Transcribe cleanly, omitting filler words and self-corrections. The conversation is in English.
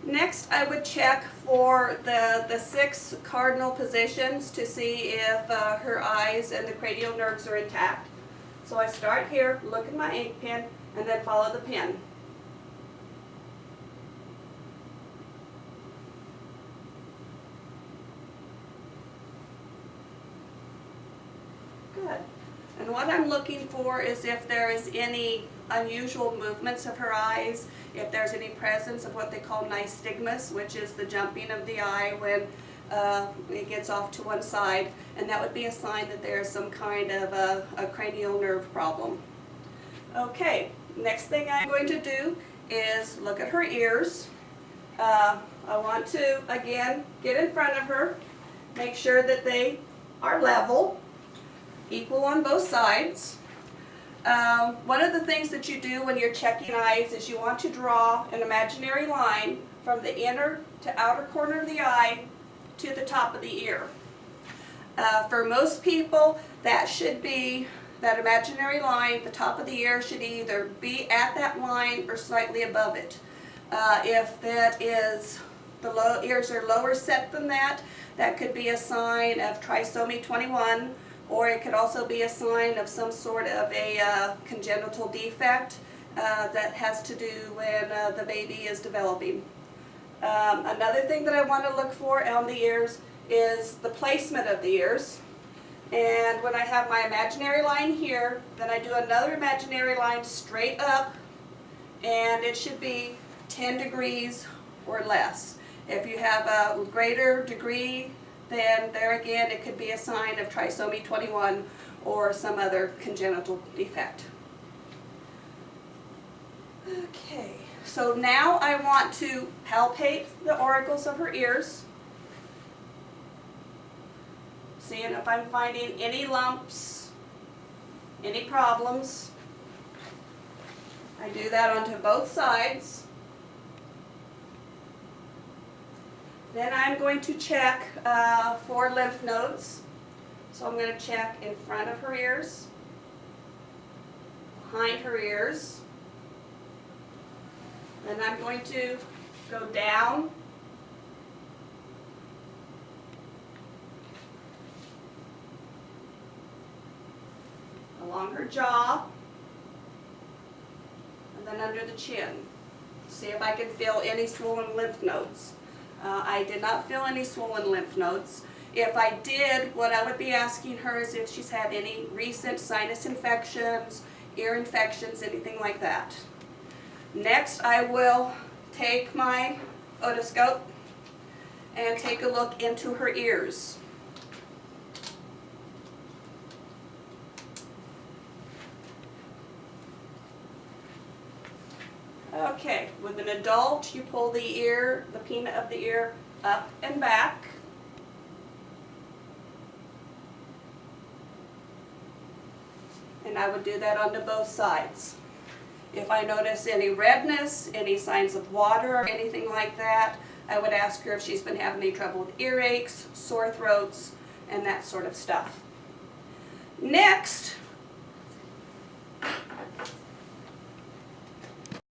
Next, I would check for the 6 cardinal positions to see if her eyes and the cranial nerves are intact. So I start here, look at my ink pen, and then follow the pen. Good. And what I'm looking for is if there is any unusual movements of her eyes, if there's any presence of what they call nystagmus, which is the jumping of the eye when it gets off to one side, and that would be a sign that there's some kind of a cranial nerve problem. Okay, next thing I'm going to do is look at her ears. I want to, again, get in front of her, make sure that they are level, equal on both sides. One of the things that you do when you're checking eyes is you want to draw an imaginary line from the inner to outer corner of the eye to the top of the ear. For most people, that should be, that imaginary line, the top of the ear should either be at that line or slightly above it. If that is, the ears are lower set than that, that could be a sign of trisomy 21. Or it could also be a sign of some sort of a congenital defect that has to do when the baby is developing. Another thing that I want to look for on the ears is the placement of the ears. And when I have my imaginary line here, then I do another imaginary line straight up, and it should be 10 degrees or less. If you have a greater degree, then there again it could be a sign of trisomy 21 or some other congenital defect. Okay, so now I want to palpate the auricles of her ears, seeing if I'm finding any lumps, any problems. I do that onto both sides. Then I'm going to check for lymph nodes. So I'm going to check in front of her ears, behind her ears. Then I'm going to go down along her jaw, and then under the chin. See if I can feel any swollen lymph nodes. I did not feel any swollen lymph nodes. If I did, what I would be asking her is if she's had any recent sinus infections, ear infections, anything like that. Next, I will take my otoscope and take a look into her ears. Okay, with an adult, you pull the ear, the peanut of the ear, up and back. And I would do that onto both sides. If I notice any redness, any signs of water, or anything like that, I would ask her if she's been having any trouble with earaches, sore throats, and that sort of stuff. Next,